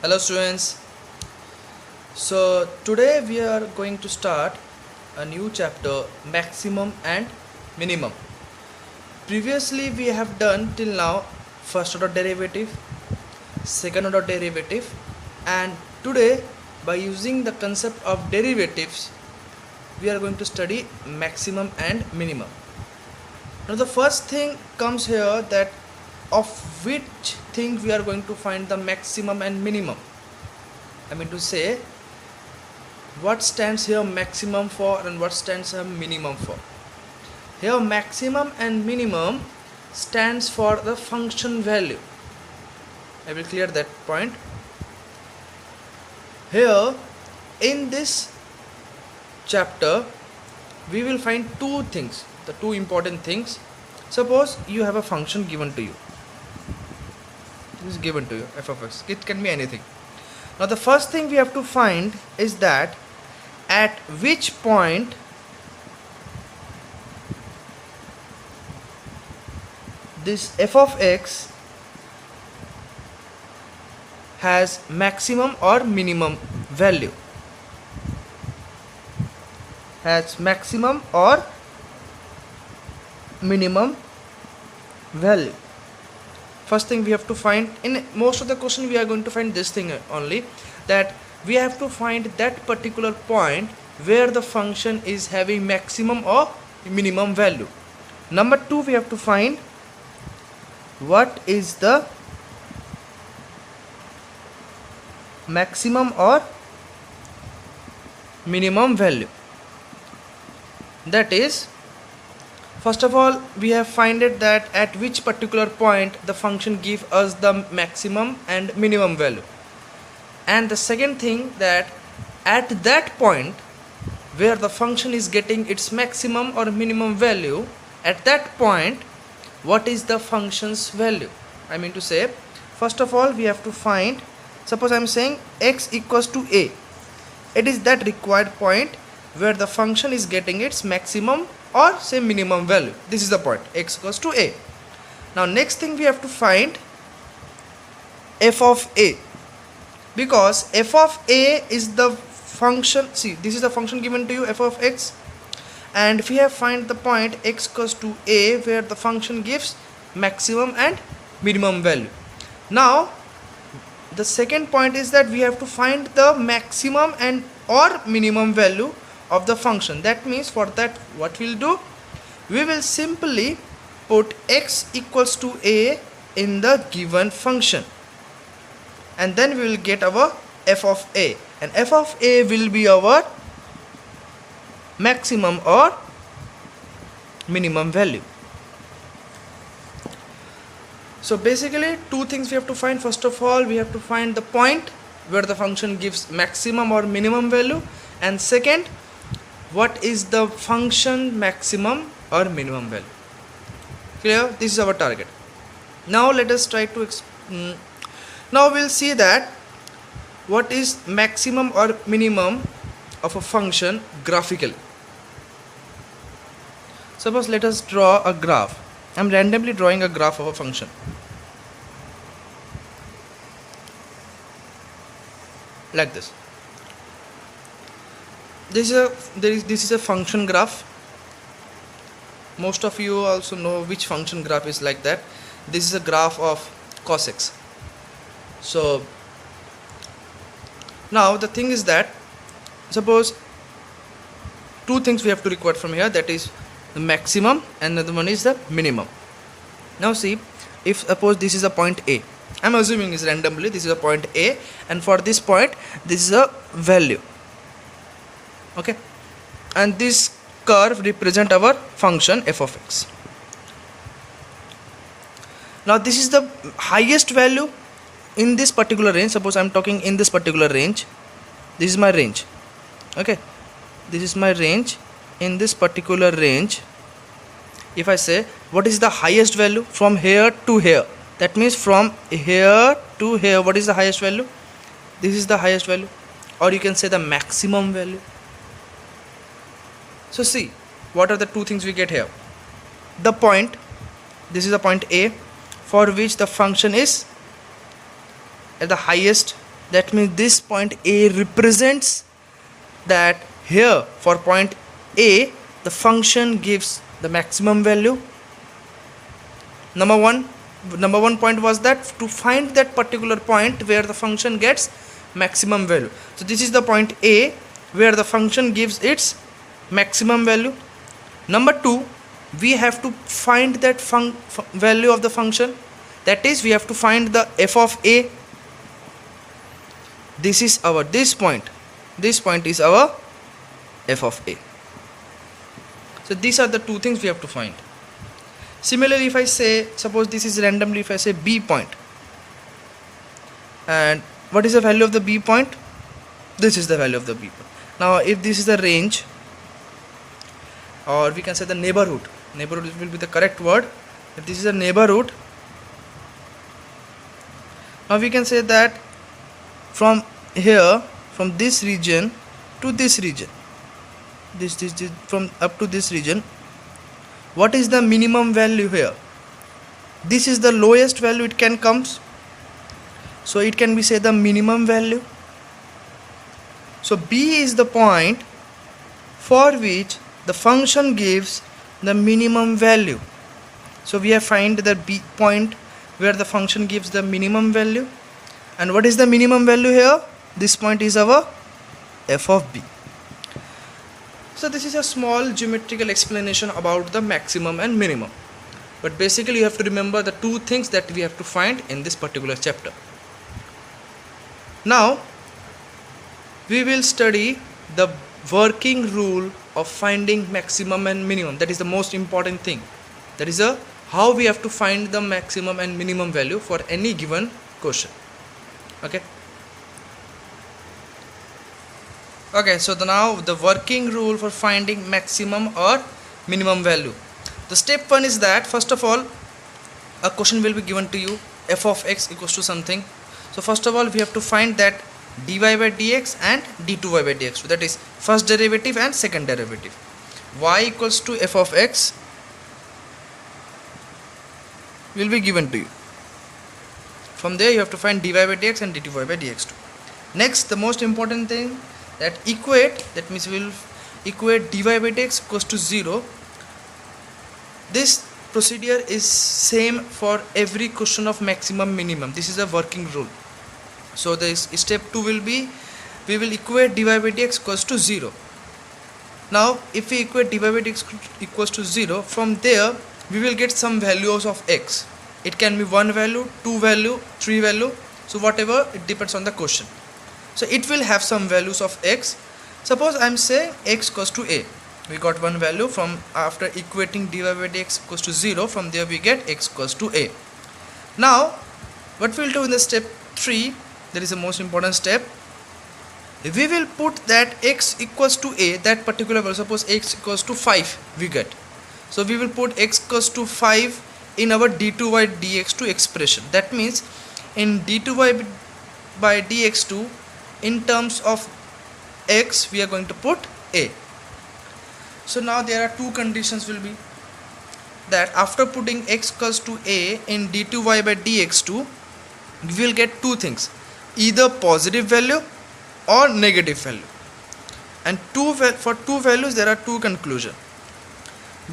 Hello students. So today we are going to start a new chapter, maximum and minimum. Previously we have done till now first order derivative, second order derivative, and today by using the concept of derivatives we are going to study maximum and minimum. Now the first thing comes here, that of which thing we are going to find the maximum and minimum. I mean to say, what stands here maximum for and what stands here minimum for. Here maximum and minimum stands for the function value. I will clear that point. Here in this chapter we will find two things, the two important things. Suppose you have a function given to you. This is given to you, f of x. It can be anything. Now the first thing we have to find is that at which point this f of x has maximum or minimum value. Has maximum or minimum value. First thing we have to find, in most of the question we are going to find this thing only, that we have to find that particular point where the function is having maximum or minimum value. Number two, we have to find what is the maximum or minimum value. That is, first of all we have find it that at which particular point the function give us the maximum and minimum value, and the second thing, that at that point where the function is getting its maximum or minimum value, at that point what is the function's value. I mean to say, first of all we have to find, suppose I am saying x equals to a, it is that required point where the function is getting its maximum or say minimum value. This is the point, x equals to a. Now next thing we have to find f of a, because f of a is the function. See, this is the function given to you, f of x, and we have find the point x equals to a where the function gives maximum and minimum value. Now the second point is that we have to find the maximum and or minimum value of the function. That means for that what we'll do, we will simply put x equals to a in the given function, and then we will get our f of a, and f of a will be our maximum or minimum value. So basically two things we have to find. First of all we have to find the point where the function gives maximum or minimum value, and second, what is the function maximum or minimum value. Clear? This is our target. Now let us try to now we'll see that what is maximum or minimum of a function graphically. Suppose let us draw a graph. I am randomly drawing a graph of a function. Like this. This is a function graph. Most of you also know which function graph is like that. This is a graph of cos x. So now the thing is that, suppose two things we have to record from here, that is the maximum and another one is the minimum. Now see, if suppose this is a point A, I am assuming is randomly this is a point A, and for this point this is a value. Okay, and this curve represent our function f of x. Now this is the highest value in this particular range. Suppose I am talking in this particular range. This is my range. Okay, this is my range. In this particular range, if I say what is the highest value from here to here, that means from here to here, what is the highest value? This is the highest value, or you can say the maximum value. So see, what are the two things we get here? The point, this is the point A, for which the function is at the highest That means this point A represents that here for point A the function gives the maximum value. Number one point was that to find that particular point where the function gets maximum value. So this is the point A where the function gives its maximum value. Number 2, we have to find that value of the function, that is we have to find the f of A. This is our this point is our f of A. So these are the two things we have to find. Similarly, if I say, suppose this is randomly, if I say B point, and what is the value of the B point? This is the value of the B point. Now if this is the range, or we can say the neighborhood will be the correct word. If this is a neighborhood, now we can say that from here, from this region to this region, this from up to this region, what is the minimum value here? This is the lowest value it can comes, so it can be say the minimum value. So B is the point for which the function gives the minimum value. So we have find the B point where the function gives the minimum value. And what is the minimum value here? This point is our f of B. So this is a small geometrical explanation about the maximum and minimum. But basically you have to remember the two things that we have to find in this particular chapter. Now we will study the working rule of finding maximum and minimum. That is the most important thing. That is how we have to find the maximum and minimum value for any given question. Okay, so now the working rule for finding maximum or minimum value. The step 1 is that first of all a question will be given to you, f of x equals to something. So first of all we have to find that dy by dx and d2y by dx. So that is first derivative and second derivative. Y equals to f of x will be given to you. From there you have to find dy by dx and dy by dx too. Next, the most important thing, that equate, that means we will equate dy by dx equals to 0. This procedure is same for every question of maximum minimum. This is a working rule. So this step 2 will be, we will equate dy by dx equals to 0. Now if we equate dy by dx equals to 0, from there we will get some values of x. It can be 1 value, 2 value, 3 value, so whatever, it depends on the question. So it will have some values of x. Suppose I am saying x equals to a. We got one value from after equating dy by dx equals to 0. From there we get x equals to a. Now what we will do in the step 3, that is the most important step. We will put that x equals to a, that particular value. Suppose x equals to 5 we get. So we will put x equals to 5 in our d2y dx2 expression. That means in d2y by dx2, in terms of x we are going to put a. So now there are two conditions will be that after putting x equals to a in d2y by dx2, we will get two things, either positive value or negative value. And for two values there are two conclusions.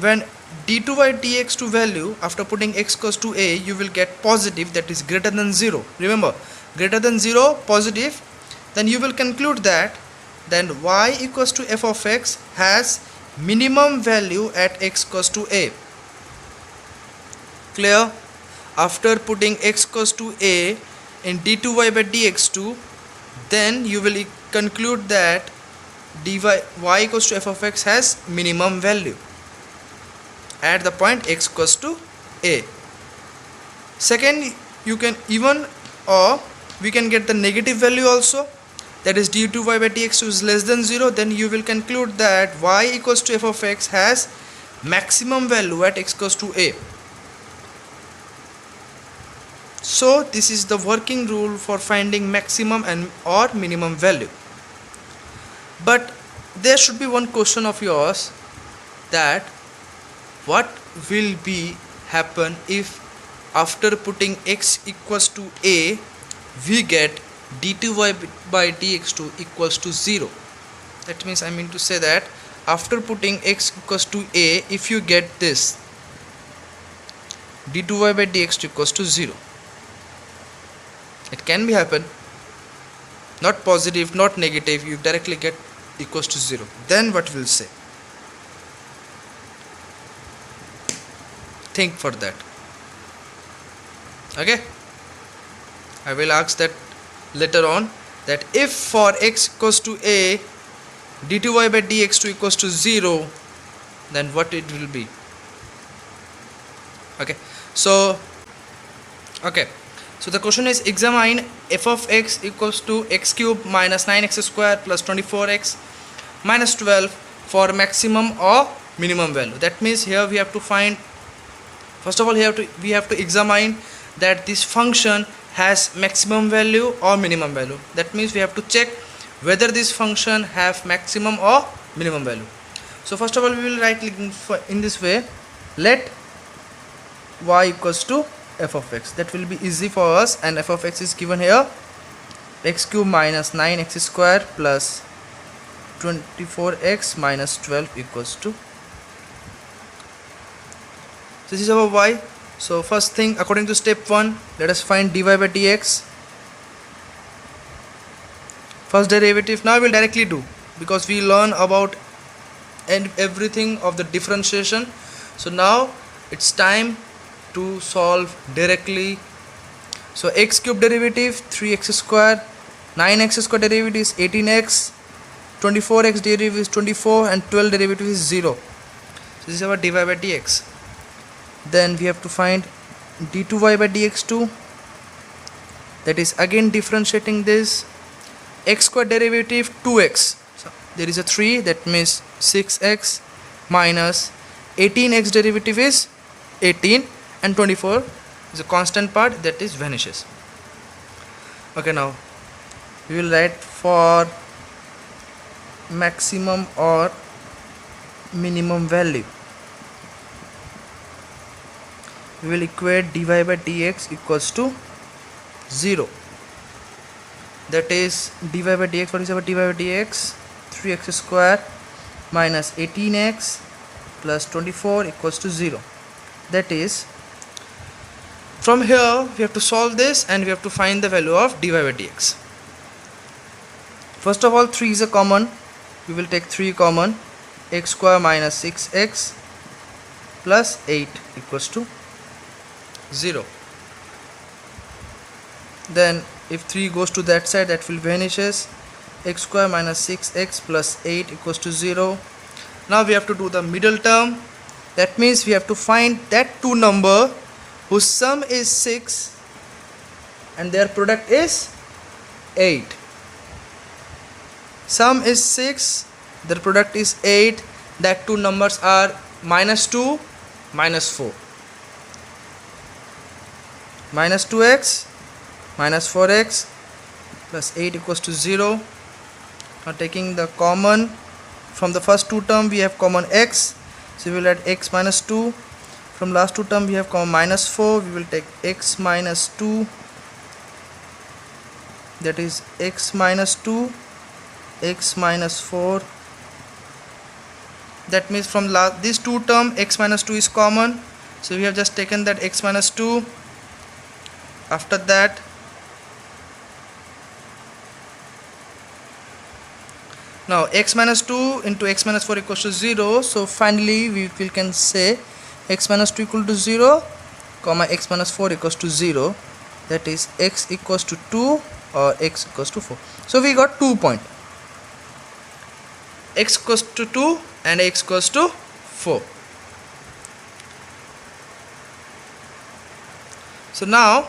When d2y dx2 value after putting x equals to a, you will get positive, that is greater than 0. Remember, greater than 0, positive. Then you will conclude that then y equals to f of x has minimum value at x equals to a. Clear? After putting x equals to a in d2y by dx2, then you will conclude that y equals to f of x has minimum value at the point x equals to a. Second, you can even, or we can get the negative value also, that is d2y by dx2 is less than 0. Then you will conclude that y equals to f of x has maximum value at x equals to a. So this is the working rule for finding maximum and or minimum value. But there should be one question of yours, that what will be happen if after putting x equals to a we get d2y by dx2 equals to 0. That means I mean to say that after putting x equals to a, if you get this d2y by dx2 equals to 0, it can be happen, not positive, not negative, you directly get equals to 0. Then what will say? Think for that. Okay, I will ask that later on, that if for x equals to a d2y by dx2 equals to 0, then what it will be. Okay, so the question is, examine f of x equals to x cube minus 9x square plus 24x minus 12 for maximum or minimum value. That means here we have to find, first of all we have to examine that this function has maximum value or minimum value. That means we have to check whether this function have maximum or minimum value. So first of all we will write in this way, let y equals to f of x. That will be easy for us, and f of x is given here, x cube minus 9x square plus 24x minus 12 equals to, this is our y. So first thing, according to step 1, let us find dy by dx, first derivative. Now we will directly do, because we learn about everything of the differentiation. So now it's time to solve directly. So x cube derivative 3x square, 9x square derivative is 18x, 24x derivative is 24, and 12 derivative is 0. So this is our dy by dx. Then we have to find d2y by dx2, that is again differentiating this. X square derivative 2x, so there is a 3, that means 6x, minus 18x derivative is 18, and 24 is a constant part, that is vanishes. Okay, now we will write for maximum or minimum value. We will equate dy by dx equals to 0. That is dy by dx, what is our dy by dx? 3x square minus 18x plus 24 equals to 0. That is, from here we have to solve this and we have to find the value of dy by dx. First of all, 3 is a common, we will take 3 common. X square minus 6x plus 8 equals to 0. Then if 3 goes to that side, that will vanishes. X square minus 6x plus 8 equals to 0. Now we have to do the middle term. That means we have to find that two number whose sum is 6 and their product is 8. Sum is 6, their product is 8. That two numbers are minus 2, minus 4. Minus 2x minus 4x plus 8 equals to 0. Now taking the common from the first two term, we have common x, so we will add x minus 2. From last two term we have common minus 4, we will take x minus 2, that is x minus 2, x minus 4. That means from these two term x minus 2 is common, so we have just taken that x minus 2. After that, now x minus 2 into x minus 4 equals to 0. So finally we can say x minus 2 equal to 0, comma x minus 4 equals to 0. That is x equals to 2 or x equals to 4. So we got 2 points. X equals to 2 and x equals to 4. So now,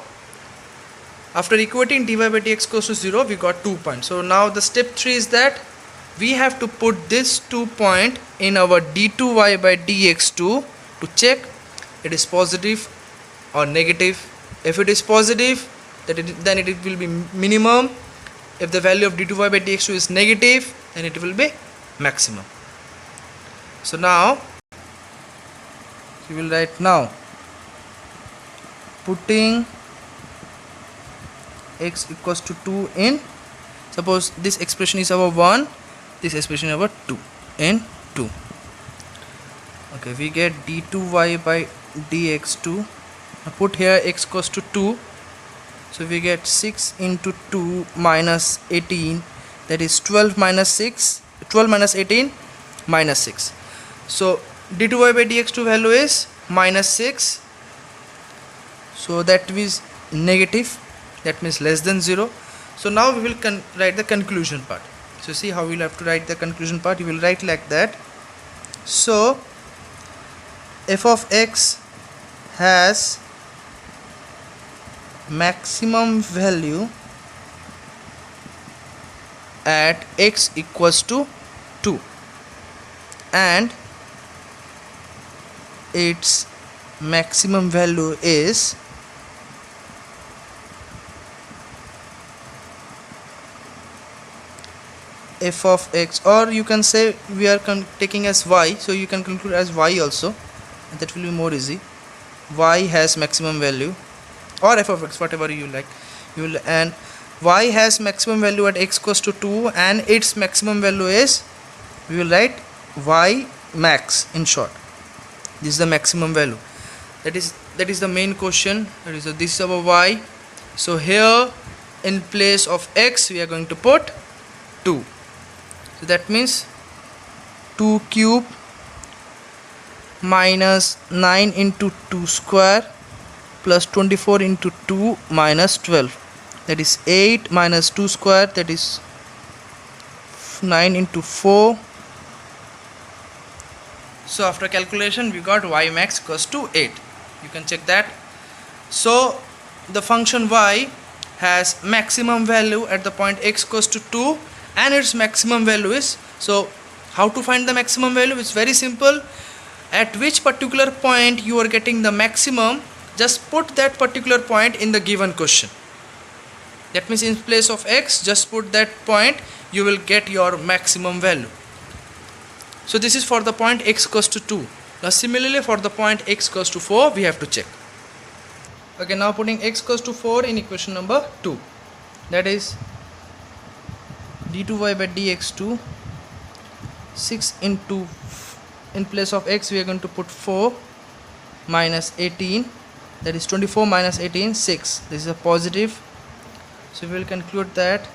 after equating dy by dx equals to 0, we got 2 points. So now the step 3 is that we have to put this 2 point in our d2y by dx2 to check it is positive or negative. If it is positive, then it will be minimum. If the value of d2y by dx2 is negative, then it will be maximum. So now we will write, now putting x equals to 2 in, suppose this expression is our 1, this expression is our 2 in 2. Okay, we get d2y by dx2. Now put here x equals to 2, so we get 6 into 2 minus 18, that is 12 minus 18 minus 6. So d2y by dx2 value is minus 6, so that means negative, that means less than 0. So now we will write the conclusion part. So see how we will have to write the conclusion part. You will write like that. So f of x has maximum value at x equals to 2, and its maximum value is f of x, or you can say we are taking as y, so you can conclude as y also, and that will be more easy. Y has maximum value, or f of x, whatever you like, you will, and y has maximum value at x equals to 2, and its maximum value is, we will write y max. In short, this is the maximum value. That is the main question. That is, this is our y. So here in place of x we are going to put 2. So that means 2 cube minus 9 into 2 square plus 24 into 2 minus 12, that is 8 minus 2 square, that is 9 into 4. So after calculation we got y max equals to 8. You can check that. So the function y has maximum value at the point x equals to 2, and its maximum value is, so how to find the maximum value? It's very simple. At which particular point you are getting the maximum, just put that particular point in the given question. That means in place of x, just put that point, you will get your maximum value. So this is for the point x equals to 2. Now similarly for the point x equals to 4 we have to check. Okay, now putting x equals to 4 in equation number 2, that is d2y by dx2, 6 into, in place of x we are going to put 4 minus 18, that is 24 minus 18, 6. This is a positive, so we will conclude that.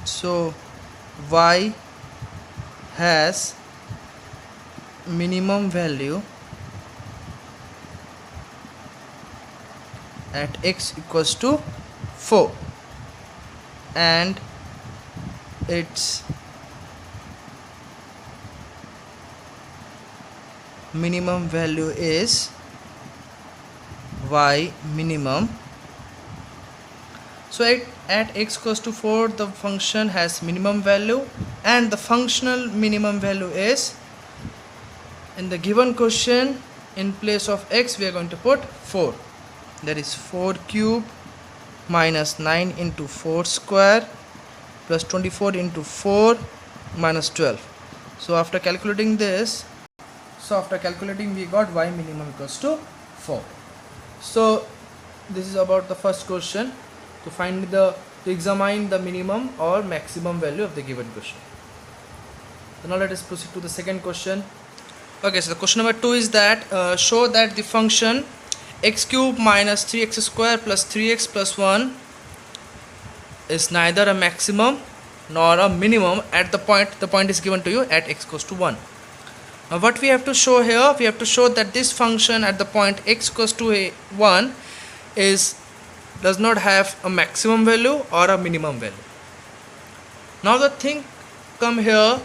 So y has minimum value at x equals to 4, and its minimum value is y minimum. So at x equals to 4 the function has minimum value, and the functional minimum value is, in the given question, in place of x we are going to put 4, that is 4 cube minus 9 into 4 square plus 24 into 4 minus 12. So after calculating this, we got y minimum equals to 4. So this is about the first question, to examine the minimum or maximum value of the given question. So now let us proceed to the second question. Okay, so the question number 2 is that show that the function x cube minus 3x square plus 3x plus 1 is neither a maximum nor a minimum at the point is given to you at x equals to 1. Now what we have to show here, we have to show that this function at the point x equals to 1 does not have a maximum value or a minimum value. Now the thing come here,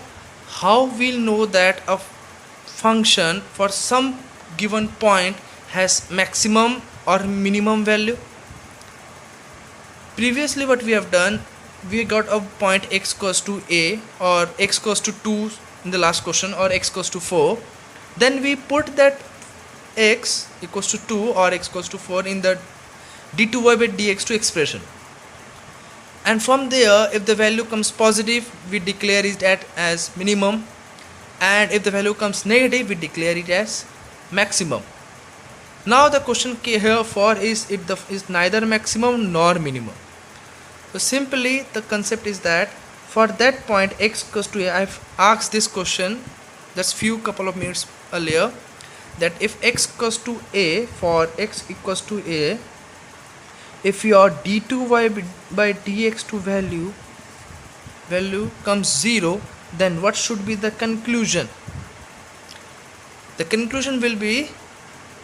how we'll know that a function for some given point has maximum or minimum value? Previously what we have done, we got a point x equals to a, or x equals to 2 in the last question, or x equals to 4. Then we put that x equals to 2 or x equals to 4 in the d2y by dx2 expression, and from there if the value comes positive we declare it as minimum, and if the value comes negative we declare it as maximum. Now the question here for is neither maximum nor minimum. So simply the concept is that for that point x equals to a, I've asked this question just few couple of minutes earlier, that if x equals to a, for x equals to a, if your d2y by dx2 value comes 0, then what should be the conclusion? The conclusion will be,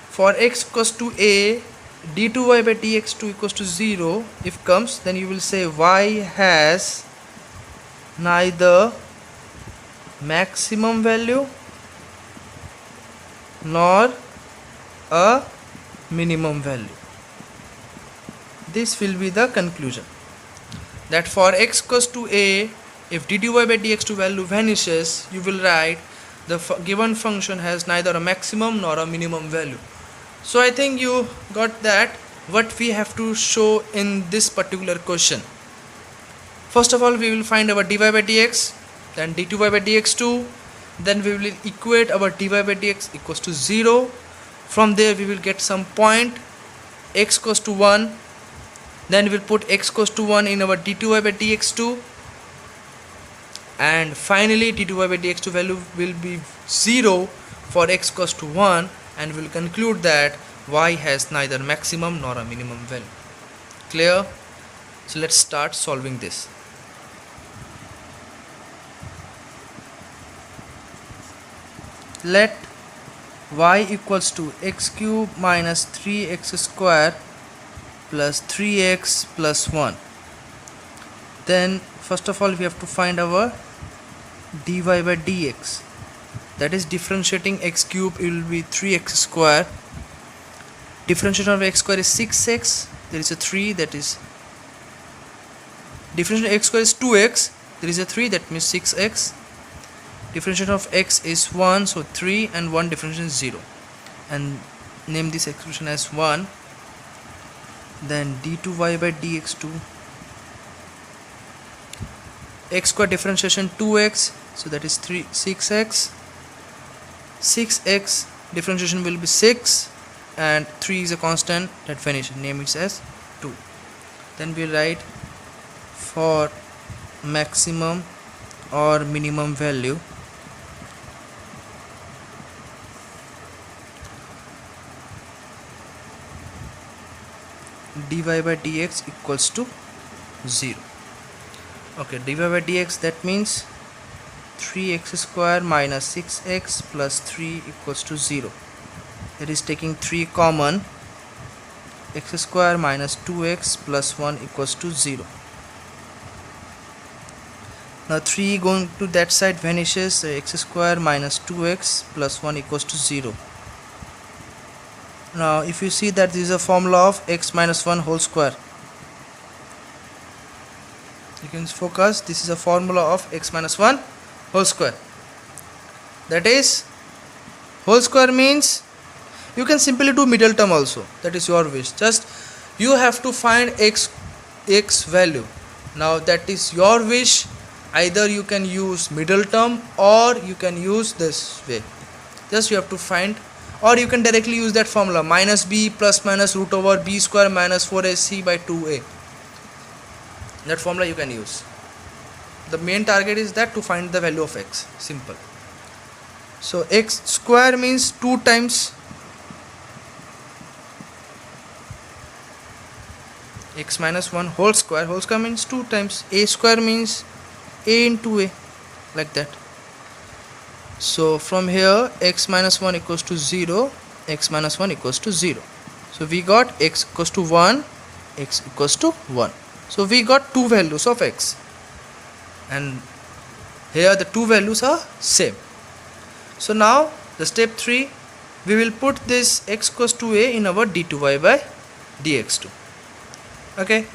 for x equals to a, d2y by dx2 equals to 0, if comes, then you will say y has neither maximum value nor a minimum value. This will be the conclusion, that for x equals to a, if d2y by dx2 value vanishes, you will write the given function has neither a maximum nor a minimum value. So I think you got that what we have to show in this particular question. First of all, we will find our dy by dx, then d2y by dx2, then we will equate our dy by dx equals to 0. From there we will get some point x equals to 1, then we will put x equals to 1 in our d2y by dx2, and finally d2y by dx2 value will be 0 for x equals to 1, and we will conclude that y has neither maximum nor a minimum value. Clear? So let's start solving this. Let y equals to x cube minus 3x square plus 3x plus 1. Then first of all we have to find our dy by dx, that is differentiating x cube, it will be 3x square. Differentiation of x square is 6x, there is a 3, that is differentiation of x square is 2x, there is a 3, that means 6x. Differentiation of x is 1, so 3, and 1 differentiation is 0, and name this expression as 1. Then d2y by dx2, x square differentiation 2x, so that is 6x. 6x differentiation will be 6, and 3 is a constant that vanishes, name it as 2. Then we write for maximum or minimum value, dy by dx equals to 0. Okay, dy by dx, that means 3x square minus 6x plus 3 equals to 0. That is taking 3 common, x square minus 2x plus 1 equals to 0. Now 3 going to that side vanishes, so x square minus 2x plus 1 equals to 0. Now if you see that this is a formula of x minus 1 whole square, you can focus, this is a formula of x minus 1 whole square. That is, whole square means you can simply do middle term also, that is your wish. Just you have to find x value. Now that is your wish, either you can use middle term or you can use this way. Just you have to find, or you can directly use that formula, minus b plus minus root over b square minus 4ac by 2a. That formula you can use. The main target is that to find the value of x. Simple. So x square means 2 times x minus 1 whole square. Whole square means 2 times. A square means a into a, like that. So from here x minus 1 equals to 0, x minus 1 equals to 0. So we got x equals to 1, x equals to 1. So we got 2 values of x, and here the 2 values are same. So now the step 3, we will put this x equals to a in our d2y by dx2. Okay,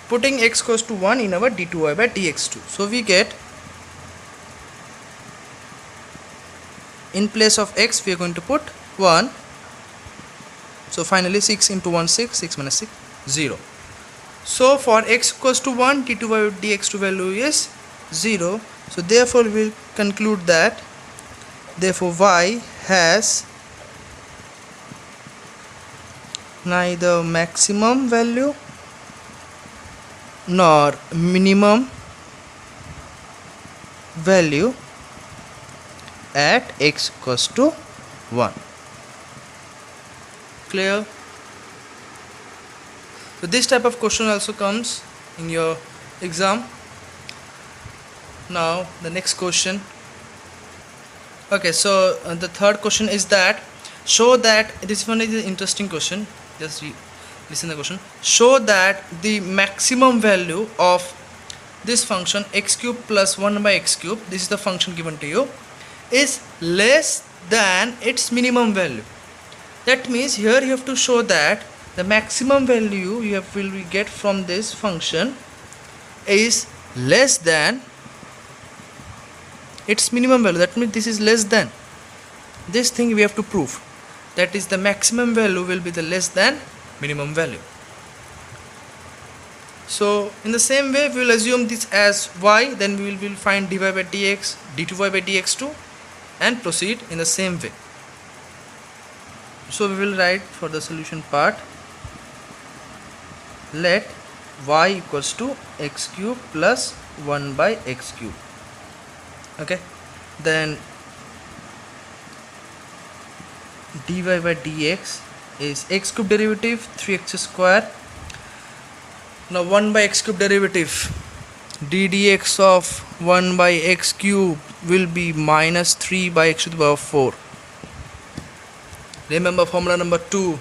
putting x equals to 1 in our d2y by dx2. So we get, in place of x we are going to put 1. So finally 6 into 1 6, 6 minus 6 0. So for x equals to 1, d2 by dx2 value is 0. So therefore we will conclude that therefore y has neither maximum value nor minimum value at x equals to 1. Clear? So this type of question also comes in your exam. Now the next question. Okay, so the third question is that show that this one is an interesting question. Just listen the question. Show that the maximum value of this function x cube plus 1 by x cube, this is the function given to you, is less than its minimum value. That means here you have to show that the maximum value you will get from this function is less than its minimum value. That means this is less than. This thing we have to prove. That is, the maximum value will be the less than minimum value. So in the same way we will assume this as y, then we will find dy by dx, d2y by dx2, and proceed in the same way. So we will write for the solution part, let y equals to x cube plus 1 by x cube. Okay, then dy by dx is x cube derivative 3x square. Now 1 by x cube derivative, ddx of 1 by x cube will be minus 3 by x to the power 4. Remember formula number 2.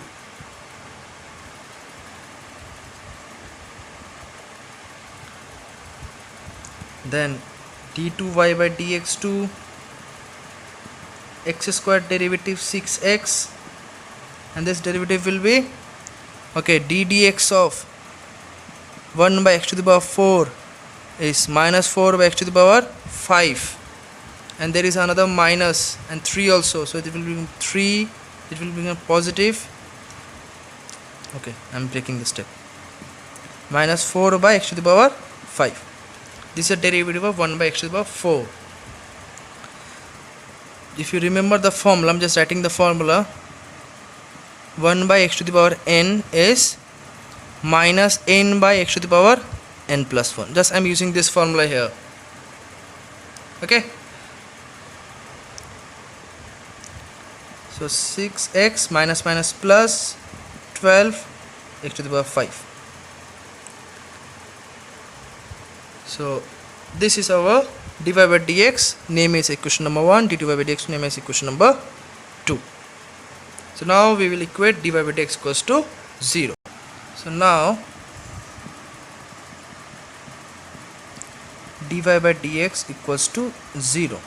Then d2y by dx2, x square derivative 6x, and this derivative will be, okay, ddx of 1 by x to the power 4 is minus 4 by x to the power 5, and there is another minus and 3 also, so it will be 3, it will be a positive. Okay, I am breaking the step. Minus 4 by x to the power 5. This is a derivative of 1 by x to the power 4. If you remember the formula, I am just writing the formula. 1 by x to the power n is minus n by x to the power n plus 1. Just I am using this formula here. Okay. So 6x minus minus plus 12 x to the power 5. So this is our dy by dx, name is equation number 1, dy by dx name is equation number 2. So now we will equate dy by dx equals to 0. So now dy by dx equals to 0.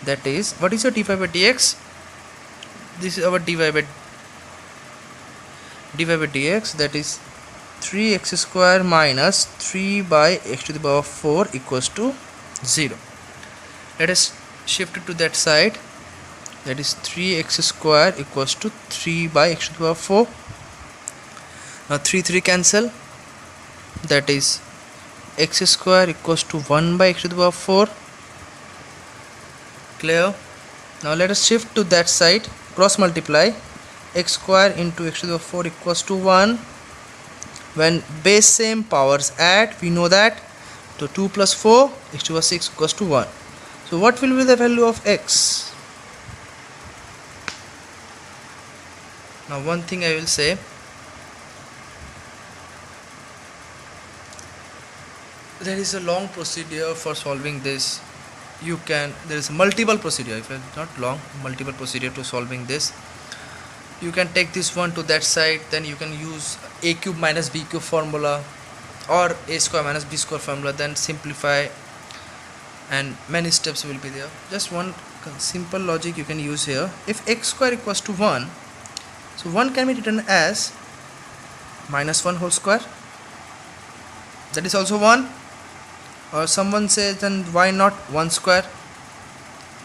That is, what is your dy by dx? This is our dy by dx, that is 3x square minus 3 by x to the power 4 equals to 0. Let us shift it to that side. That is 3x square equals to 3 by x to the power 4. Now 3 cancel. That is x square equals to 1 by x to the power 4. Clear? Now let us shift to that side. Cross multiply. X square into x to the power 4 equals to 1. When base same, powers add, we know that. So 2 plus 4 x to the power 6 equals to 1. So what will be the value of x? Now one thing I will say, there is a long procedure for solving this. There is multiple procedure, if it's not long, multiple procedure to solving this. You can take this one to that side, then you can use a cube minus b cube formula or a square minus b square formula, then simplify, and many steps will be there. Just one simple logic you can use here. If x square equals to 1, so 1 can be written as minus 1 whole square. That is also 1. Or someone says, then why not 1 square?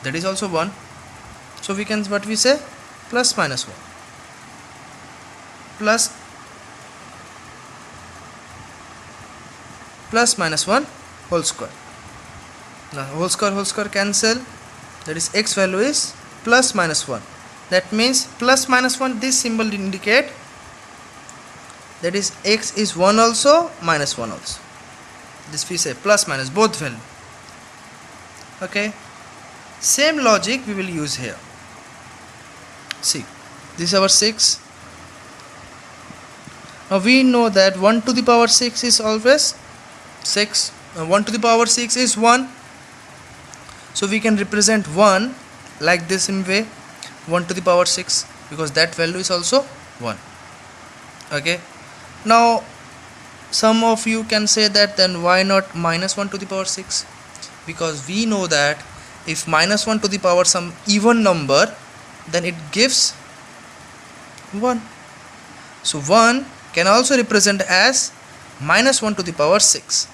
That is also 1. So we can, what we say, plus minus 1. Plus minus 1 whole square. Now whole square cancel. That is x value is plus minus 1. That means plus minus 1, this symbol indicate that is x is 1 also, minus 1 also. this we say plus minus both value. Okay, same logic we will use here. See, this is our 6. Now we know that 1 to the power 6 is always 6. 1 to the power 6 is 1. So we can represent 1 like this in way 1 to the power 6, because that value is also 1. Okay, now some of you can say that then why not minus 1 to the power 6? Because we know that if minus 1 to the power some even number, then it gives 1. So 1 can also represent as minus 1 to the power 6.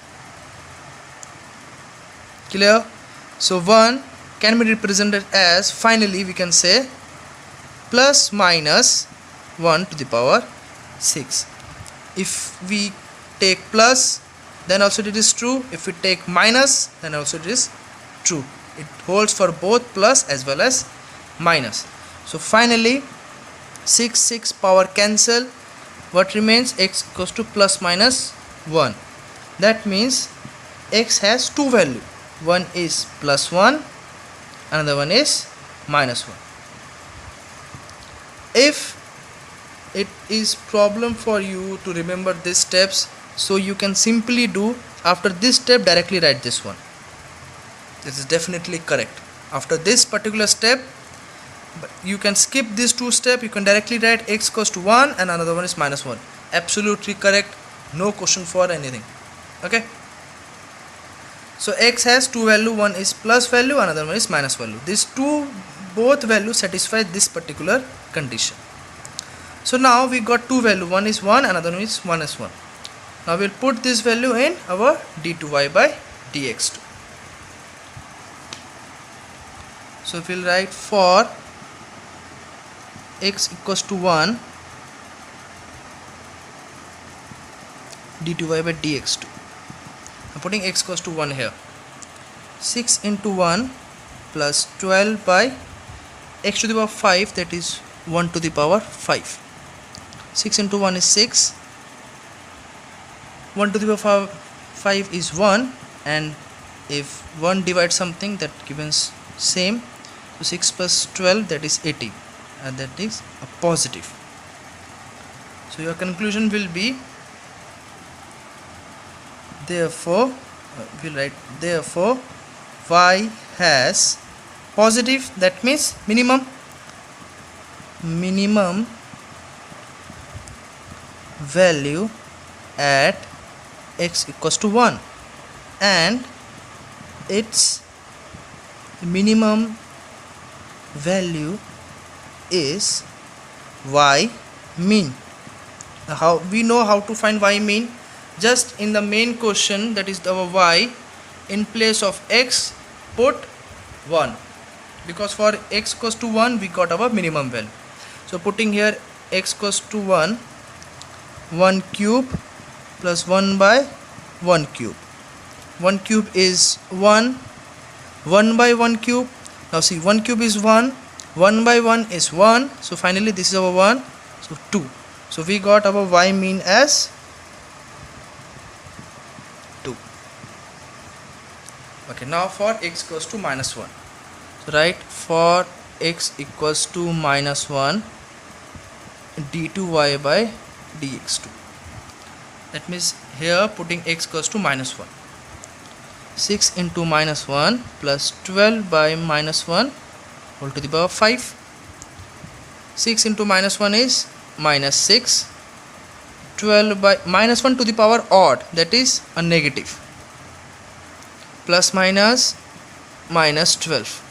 Clear? So 1 can be represented as, finally we can say, plus minus 1 to the power 6. If we take plus, then also it is true. If we take minus, then also it is true. It holds for both plus as well as minus. So finally 6 power cancel. What remains? X equals to plus minus 1. That means x has two values. One is plus 1, another one is minus 1. If it is problem for you to remember these steps, so you can simply do after this step directly write this one. This is definitely correct. After this particular step, but you can skip these two steps. You can directly write x equals to 1 and another one is minus 1. Absolutely correct. No question for anything. Okay. So x has two value. One is plus value, another one is minus value. These two both values satisfy this particular condition. So now we got two value. One is 1, another one is minus 1. Now we'll put this value in our d2y by dx2. So we'll write for x equals to 1 d2y by dx2. I'm putting x equals to 1 here. 6 into 1 plus 12 by x to the power 5, that is 1 to the power 5. 6 into 1 is 6. 1 to the power 5 is 1, and if 1 divides something, that gives same. So 6 plus 12, that is 18, and that is a positive. So your conclusion will be, therefore we'll write therefore y has positive, that means minimum value at x equals to 1, and its minimum value is y mean. How we know how to find y mean? Just in the main question, that is our y, in place of x put 1, because for x equals to 1 we got our minimum value. So putting here x equals to 1, 1 cube plus 1 by 1 cube. 1 cube is 1, 1 by 1 cube. Now see, 1 cube is 1, 1 by 1 is 1. So finally this is our 1, so 2. So we got our y mean as 2. Okay, now for x equals to minus 1. So write for x equals to minus 1 d2y by dx2. That means here putting x equals to minus 1. 6 into minus 1 plus 12 by minus 1 whole to the power 5. 6 into minus 1 is minus 6. 12 by minus 1 to the power odd, that is a negative. Plus minus minus 12.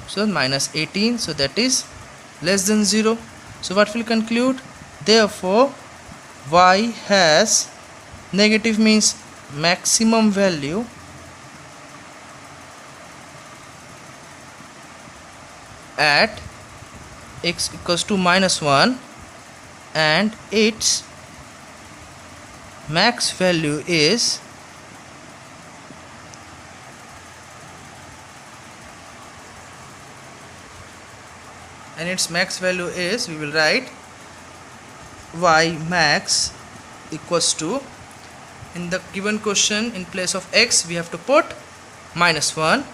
So minus 18, so that is less than 0. So what will conclude? Therefore y has negative means maximum value at x equals to minus 1, and its max value is we will write y max equals to in the given question, in place of x we have to put -1,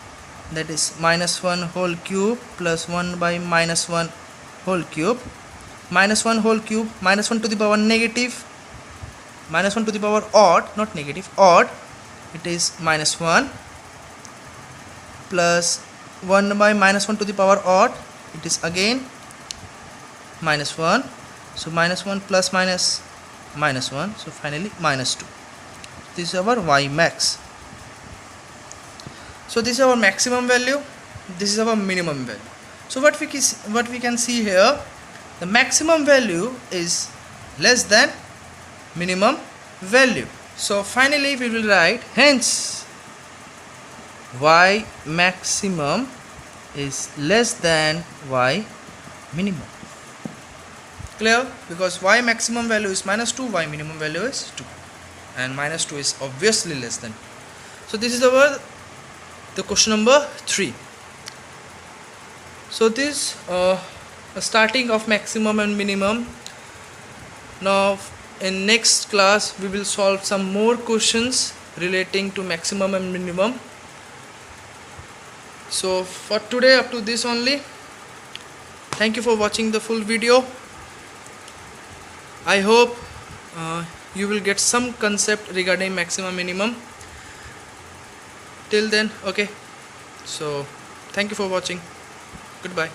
that is -1 whole cube plus 1 by -1 whole cube. -1 whole cube, -1 to the power negative, -1 to the power odd, not negative, odd, it is -1, plus 1 by -1 to the power odd, it is again -1. So -1 plus minus -1, so finally -2. This is our y max. So this is our maximum value, this is our minimum value. So what we can see here, the maximum value is less than minimum value. So finally we will write, hence y maximum is less than y minimum. Clear? Because y maximum value is -2, y minimum value is 2, and -2 is obviously less than. So this is the question number 3. So this a starting of maximum and minimum. Now in next class we will solve some more questions relating to maximum and minimum. So for today, up to this only. Thank you for watching the full video. I hope you will get some concept regarding maximum minimum. Till then, okay, so thank you for watching. Goodbye.